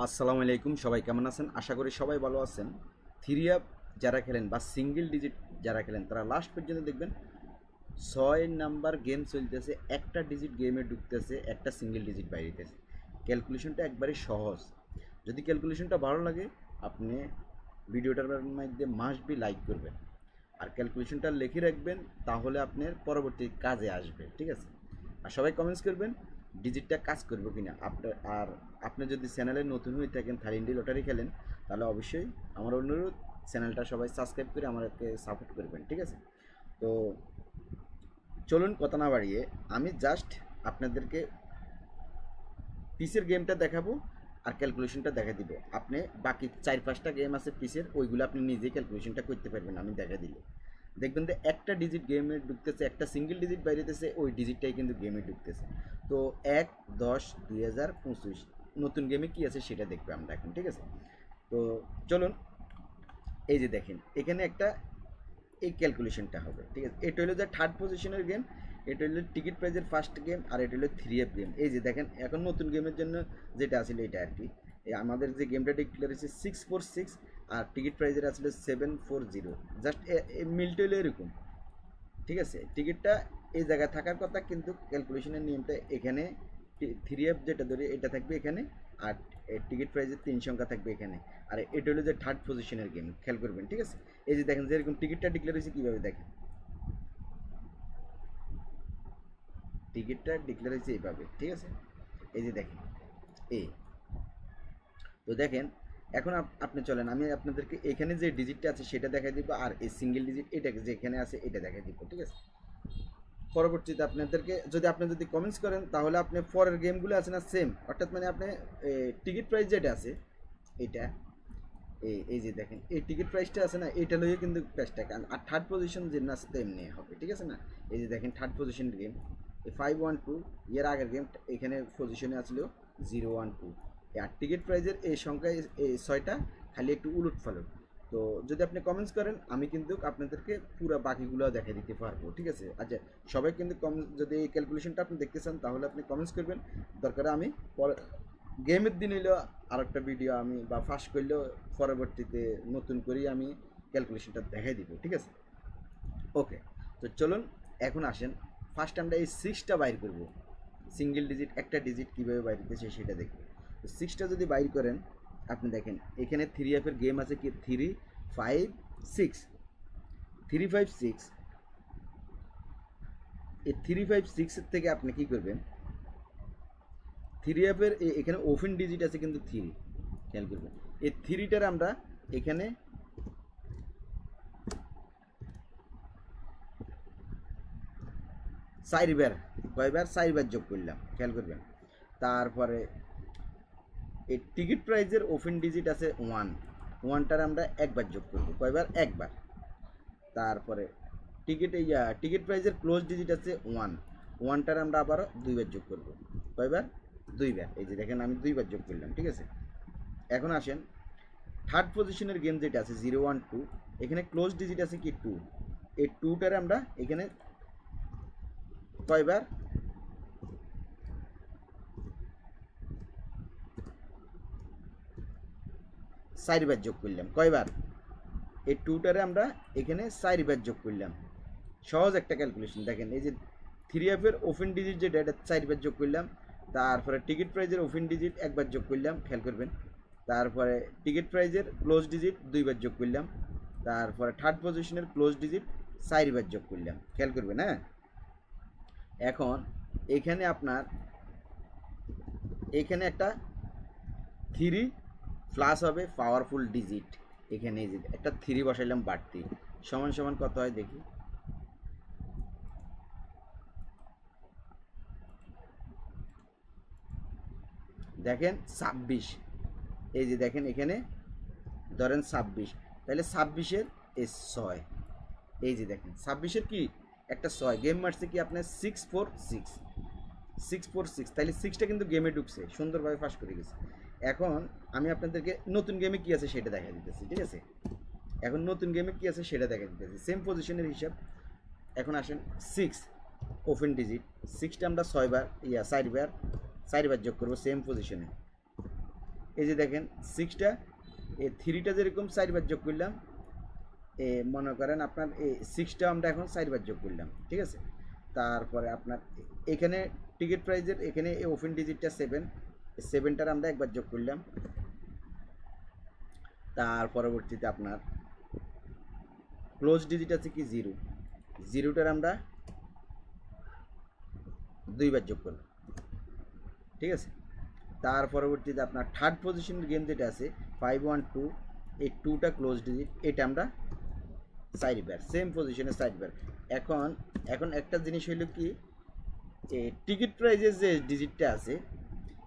আসসালামু আলাইকুম, সবাই কেমন আছেন? আশা করি সবাই ভালো আছেন। থ্রি আপ যারা খেলেন বা সিঙ্গেল ডিজিট যারা খেলেন তারা লাস্ট পর্যন্ত দেখবেন 6 নাম্বার গেম চলতেছে, একটা ডিজিট গেমে ঢুকতেছে, একটা সিঙ্গেল ডিজিট বাইরেতেছে। ক্যালকুলেশনটা একবারে সহজ। যদি ক্যালকুলেশনটা ভালো লাগে আপনি ভিডিওটার মধ্যে মাস্ট বি লাইক করবেন আর ক্যালকুলেশনটা লিখে রাখবেন, তাহলে আপনার পরবর্তী কাজে আসবে। ঠিক আছে? আর সবাই কমেন্টস করবেন ডিজিটটা কাজ করবে কিনা আপনার। আর আপনি যদি চ্যানেলে নতুন হয়ে থাকেন, থার্ড ইন্ডি লটারি খেলেন, তাহলে অবশ্যই আমার অনুরোধ চ্যানেলটা সবাই সাবস্ক্রাইব করে আমাকে সাপোর্ট করবেন। ঠিক আছে? তো চলুন কথা না বাড়িয়ে আমি জাস্ট আপনাদেরকে পিসের গেমটা দেখাবো আর ক্যালকুলেশনটা দেখা দিব। আপনি বাকি 4-5টা গেম আছে পিসের, ওইগুলো আপনি নিজেই ক্যালকুলেশনটা করতে পারবেন আমি দেখা দিলে। দেখবেন যে একটা ডিজিট গেমে ঢুকতেছে, একটা সিঙ্গেল ডিজিট বাইরেতেছে, ওই ডিজিটটাই কিন্তু গেমে ঢুকতেছে। তো 1-10-2025 নতুন গেমে কি আছে সেটা দেখবে আমরা এখন। ঠিক আছে? তো চলুন, এই যে দেখেন এখানে একটা এই ক্যালকুলেশনটা হবে। ঠিক আছে? এটা হলো যে থার্ড পজিশনের গেম, এটা হলো টিকিট প্রাইজের ফার্স্ট গেম, আর এটা হলো 3F গেম। এই যে দেখেন এখন নতুন গেমের জন্য যেটা আসলে এটা আর কি, আমাদের যে গেমটা ডিক্লেয়ার হয়েছে 646 আর টিকিট প্রাইজের আসলে 740। জাস্ট মিলটা হলো এরকম। ঠিক আছে? টিকিটটা এই জায়গায় থাকার কথা, কিন্তু ক্যালকুলেশনের নিয়মটা এখানে 3F যেটা ধরে এটা থাকবে এখানে, আর টিকিট প্রাইসের 3 সংখ্যা থাকবে এখানে। আর এটা হলো যে থার্ড পজিশনের গেম, খেয়াল করবেন। ঠিক আছে? এই যে দেখেন যেরকম টিকিটটা ডিক্লেয়ার হয়েছে কীভাবে দেখেন, টিকিটটা ডিক্লেয়ার হয়েছে এইভাবে। ঠিক আছে? এই যে দেখেন এই, তো দেখেন এখন আপনি চলেন আমি আপনাদেরকে এখানে যে ডিজিটটা আছে সেটা দেখাই দিব, আর এই সিঙ্গেল ডিজিট এটা যেখানে আছে এটা দেখাই দিব। ঠিক আছে? পরবর্তীতে আপনাদেরকে যদি কমেন্টস করেন, তাহলে আপনি পরের গেমগুলো আছে না সেম, অর্থাৎ মানে আপনি টিকিট প্রাইস যেটা আছে এটা, এই যে দেখেন এই টিকিট প্রাইসটা আছে না, এটা লইয়ে কিন্তু প্রাইসটা আর থার্ড পজিশন যে না আছে তেমনি হবে। ঠিক আছে না? এই যে দেখেন থার্ড পজিশনের গেম এই 512, এর আগের গেম এখানে পজিশনে আসলো 012। আর টিকিট প্রাইজের এই সংখ্যায় এই 6টা খালি একটু উলট ফালট। তো যদি আপনি কমেন্টস করেন আমি কিন্তু আপনাদেরকে পুরো বাকিগুলো দেখা দিতে পারবো। ঠিক আছে? আচ্ছা, সবাই কিন্তু যদি এই ক্যালকুলেশনটা আপনি দেখতে চান তাহলে আপনি কমেন্টস করবেন, দরকার আমি পরে গেমের দিন হইলেও আরেকটা ভিডিও আমি বা ফাঁস করলেও পরবর্তীতে নতুন করেই আমি ক্যালকুলেশনটা দেখাই দিব। ঠিক আছে? ওকে, তো চলুন এখন আসেন ফার্স্ট আমরা এই 6টা বাইর করব। সিঙ্গেল ডিজিট একটা ডিজিট কীভাবে বাইর দিতেছে সেটা দেখব। তো 6টা যদি বাইর করেন আপনি দেখেন এখানে 3F এর গেম আছে কি 356 356। এই 356 থেকে আপনি কি করবেন, 3F এর এখানে ওপেন ডিজিট আছে কিন্তু 3, খেয়াল করবেন এই 3টার আমরা এখানে চারবার, কয়বার 4বার যোগ করলাম, খেয়াল করবেন। তারপরে এই টিকিট প্রাইজের ওপেন ডিজিট আছে 1টার আমরা একবার যোগ করব, কয়বার? একবার। তারপরে টিকিট প্রাইজের ক্লোজ ডিজিট আছে 1টার আমরা আবারও 2বার যোগ করব, কয়বার? 2বার। এই যে দেখেন আমি 2বার যোগ করলাম। ঠিক আছে? এখন আসেন থার্ড পজিশনের গেম যেটা আছে 012, এখানে ক্লোজ ডিজিট আছে কি 2, এই 2টার আমরা এখানে কয়বার? 4বার যোগ করলাম, কয়বার? এই 2টারে আমরা এখানে 4বার যোগ করলাম। সহজ একটা ক্যালকুলেশন। দেখেন এই যে 3F এর ওপেন ডিজিট যেটা এটা 4বার যোগ করলাম, তারপরে টিকিট প্রাইজের ওপেন ডিজিট একবার যোগ করলাম, খেয়াল করবেন। তারপরে টিকিট প্রাইজের ক্লোজ ডিজিট 2বার যোগ করলাম, তারপরে থার্ড পজিশনের ক্লোজ ডিজিট 4বার যোগ করলাম, খেয়াল করবেন। হ্যাঁ, এখন এখানে আপনার এখানে একটা 3 প্লাস হবে পাওয়ারফুল ডিজিট, এখানে এই যে একটা 3 বসাইলাম বাড়তি, সমান সমান কত হয় দেখি। দেখেন 26। এই যে দেখেন এখানে ধরেন 26, তাহলে 26-এর এই 6, এই যে দেখেন 26-এর কি একটা 6 গেম মারছে কি আপনার 646, তাহলে 6টা কিন্তু গেমে ঢুকছে, সুন্দরভাবে ফাঁস করে গেছে। এখন আমি আপনাদেরকে নতুন গেমে কি আছে সেটা দেখা দিতেছি। ঠিক আছে? এখন নতুন গেমে কি আছে সেটা দেখা দিতেছি, সেম পজিশনের হিসাব। এখন আসেন 6 ওপেন ডিজিট, 6টা আমরা 4বার যোগ করবো সেম পজিশনে, এই যে দেখেন 6টা, এই 3টা যেরকম 4বার যোগ করলাম, মনে করেন আপনার এই 6টা আমরা এখন 4বার যোগ করলাম, ঠিক আছে। তারপরে আপনার এখানে টিকিট প্রাইজের এখানে এই ওপেন ডিজিটটা 7, 7টার আমরা একবার যোগ করলাম। তার পরবর্তীতে আপনার ক্লোজ ডিজিট আছে কি 0, 0টার আমরা 2বার যোগ করলাম, ঠিক আছে। তার পরবর্তীতে আপনার থার্ড পজিশনের গেম যেটা আছে 512, এই 2টা ক্লোজ ডিজিট, এটা আমরা 4বার সেম পজিশনে 4বার। এখন একটা জিনিস হইল কি, এই টিকিট প্রাইজের যে ডিজিটটা আছে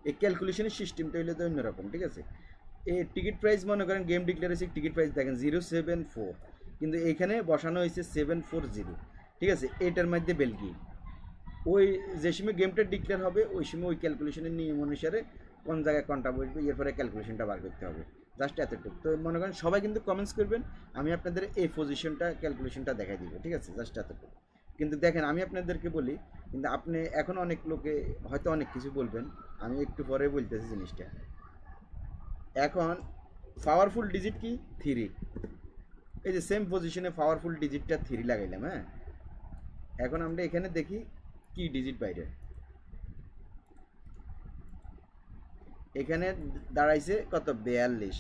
এই ক্যালকুলেশনের সিস্টেমটা হইলে তো অন্যরকম, ঠিক আছে। এই টিকিট প্রাইস মনে করেন গেম ডিক্লেয়ার হয়েছে টিকিট প্রাইস দেখেন 074, কিন্তু এখানে বসানো হয়েছে 740, ঠিক আছে। এটার মধ্যে বেলকি ওই যে সময় গেমটা ডিক্লেয়ার হবে ওই সময় ওই ক্যালকুলেশনের নিয়ম অনুসারে কোন জায়গায় কোনটা বসবে এরপরে ক্যালকুলেশনটা বার করতে হবে, জাস্ট এতটুকু। তো মনে করেন সবাই কিন্তু কমেন্টস করবেন, আমি আপনাদের এই পজিশনটা ক্যালকুলেশনটা দেখাই দিব, ঠিক আছে, জাস্ট এতটুকু। কিন্তু দেখেন আমি আপনাদেরকে বলি, কিন্তু আপনি এখন অনেক লোকে হয়তো অনেক কিছু বলবেন, আমি একটু পরে বলতেছি জিনিসটা। এখন পাওয়ারফুল ডিজিট কি 3, এই যে সেম পজিশনে পাওয়ারফুল ডিজিটটা 3 লাগাইলাম, হ্যাঁ। এখন আমরা এখানে দেখি কি ডিজিট বাইরে, এখানে দাঁড়াইছে কত 42,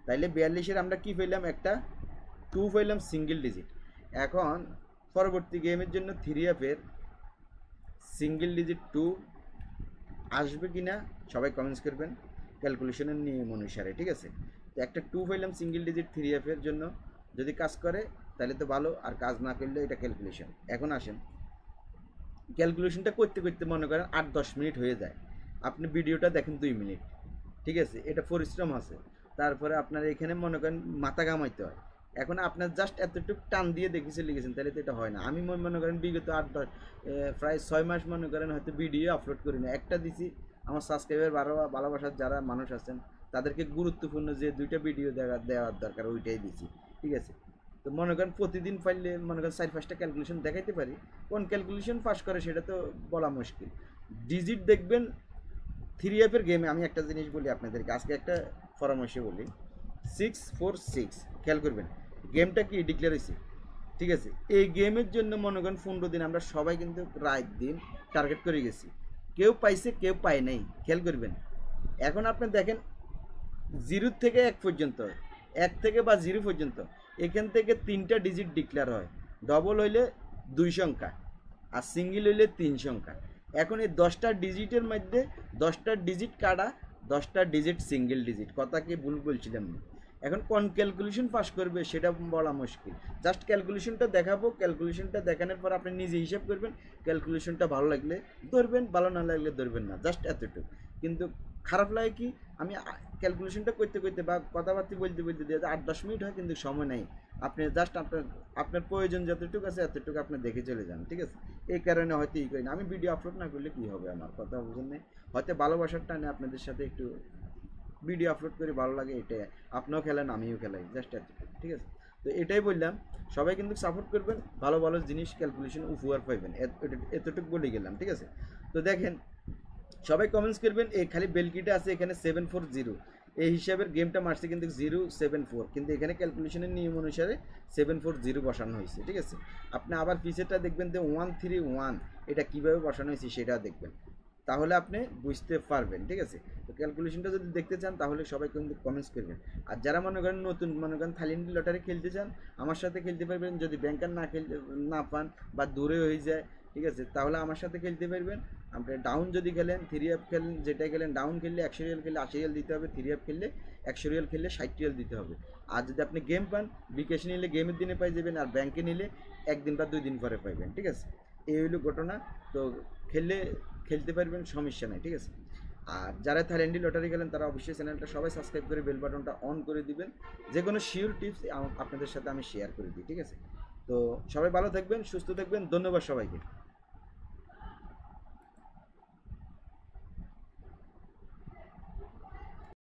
তাইলে 42-এর আমরা কি পেলাম, একটা 2 পেলাম সিঙ্গেল ডিজিট। এখন পরবর্তী গেমের জন্য 3F-এর সিঙ্গেল ডিজিট 2 আসবে কি না সবাই কমেন্টস করবেন ক্যালকুলেশনের নিয়ম অনুসারে, ঠিক আছে। তো একটা 2 পেলাম সিঙ্গেল ডিজিট 3F-এর জন্য, যদি কাজ করে তাহলে তো ভালো, আর কাজ না করলে এটা ক্যালকুলেশন। এখন আসেন ক্যালকুলেশনটা করতে করতে মনে করেন 8-10 মিনিট হয়ে যায়, আপনি ভিডিওটা দেখেন 2 মিনিট, ঠিক আছে, এটা পরিশ্রম আছে। তারপরে আপনার এখানে মনে করেন মাথা ঘামাইতে হয়। এখন আপনার জাস্ট এতটুকু টান দিয়ে দেখেছে লিখেছেন, তাহলে তো এটা হয় না। আমি মনে করেন বিগত 8-10 প্রায় 6 মাস মনে করেন হয়তো ভিডিও আপলোড করি না, একটা দিছি। আমার সাবস্ক্রাইবার ভালোবাসার যারা মানুষ আছেন তাদেরকে গুরুত্বপূর্ণ যে 2টা ভিডিও দেওয়ার দরকার ওইটাই দিছি, ঠিক আছে। তো মনে করেন প্রতিদিন পাইলে মনে করেন 4-5টা ক্যালকুলেশন দেখাইতে পারি, কোন ক্যালকুলেশন পাস করে সেটা তো বলা মুশকিল। ডিজিট দেখবেন 3F-এর গেমে, আমি একটা জিনিস বলি আপনাদেরকে, আজকে একটা পরামর্শ বলি, 646 খেয়াল করবেন, গেমটা কি ডিক্লেয়ার হয়েছে, ঠিক আছে। এই গেমের জন্য মনে করেন 15 দিন আমরা সবাই কিন্তু রাত দিন টার্গেট করে গেছি, কেউ পাইছে কেউ পায় নাই, খেয়াল করবেন। এখন আপনি দেখেন 0 থেকে 1 পর্যন্ত, 1 থেকে বা 0 পর্যন্ত, এখান থেকে 3টা ডিজিট ডিক্লেয়ার হয়, ডবল হইলে 2 সংখ্যা আর সিঙ্গেল হইলে 3 সংখ্যা। এখন এই 10টা ডিজিটের মধ্যে 10টা ডিজিট কাটা, 10টা ডিজিট সিঙ্গেল ডিজিট, কথা কি ভুল বলছিলাম না। এখন কোন ক্যালকুলেশন পাস করবে সেটা বলা মুশকিল, জাস্ট ক্যালকুলেশনটা দেখাবো, ক্যালকুলেশনটা দেখানোর পর আপনি নিজে হিসাব করবেন, ক্যালকুলেশনটা ভালো লাগলে ধরবেন, ভালো না লাগলে ধরবেন না, জাস্ট এতটুকু। কিন্তু খারাপ লাগে কি, আমি ক্যালকুলেশনটা করতে করতে বা কথাবার্তা বলতে বলতে দিয়ে 8-10 মিনিট হয়, কিন্তু সময় নেই। আপনি জাস্ট আপনার প্রয়োজন যতটুকু আছে এতটুকু আপনি দেখে চলে যান, ঠিক আছে। এই কারণে হয়তো করি না, আমি ভিডিও আপলোড না করলে কী হবে, আমার কথা বুঝেন না, হয়তো ভালোবাসার টানে আপনাদের সাথে একটু ভিডিও আপলোড করে ভালো লাগে, এটাই। আপনিও খেলেন আমিও খেলাই, জাস্ট এতটুকু, ঠিক আছে। তো এটাই বললাম, সবাই কিন্তু সাপোর্ট করবেন, ভালো ভালো জিনিস ক্যালকুলেশন উপহার পাইবেন, এতটুকু বলে গেলাম, ঠিক আছে। তো দেখেন সবাই কমেন্টস করবেন, এই খালি বেলকিটা আছে এখানে 740, এই হিসাবের গেমটা মারছে কিন্তু 074, কিন্তু এখানে ক্যালকুলেশনের নিয়ম অনুসারে 740 বসানো হয়েছে, ঠিক আছে। আপনি আবার পিছেরটা দেখবেন যে 131, এটা কীভাবে বসানো হয়েছে সেটা দেখবেন, তাহলে আপনি বুঝতে পারবেন, ঠিক আছে। তো ক্যালকুলেশনটা যদি দেখতে চান তাহলে সবাই কিন্তু কমেন্টস করবেন। আর যারা মনে করেন নতুন মনে করেন থাইল্যান্ড লটারি খেলতে চান আমার সাথে খেলতে পারবেন, যদি ব্যাংকার না পান বা দূরে হয়ে যায়, ঠিক আছে, তাহলে আমার সাথে খেলতে পারবেন। আপনি ডাউন যদি খেলেন 3F খেলেন, যেটা খেলেন ডাউন খেললে 100 রিয়াল খেললে 80 রিয়াল দিতে হবে, 3F খেললে 100 রিয়াল খেললে 60 রিয়াল দিতে হবে। আর যদি আপনি গেম পান বিকাশ নিলে গেমের দিনে পাই যাবেন, আর ব্যাংকে নিলে 1 দিন বা 2 দিন পরে পাইবেন, ঠিক আছে। এই হইল ঘটনা। তো খেলতে পারবেন, সমস্যা নাই, ঠিক আছে। আর যারা থাইল্যান্ডি লটারি খেলেন তারা অবশ্যই চ্যানেলটা সবাই সাবস্ক্রাইব করে বেল বাটনটা অন করে দিবেন, যে কোনো শিওর টিপস আপনাদের সাথে আমি শেয়ার করে দিই, ঠিক আছে। তো সবাই ভালো থাকবেন, সুস্থ থাকবেন, ধন্যবাদ সবাইকে।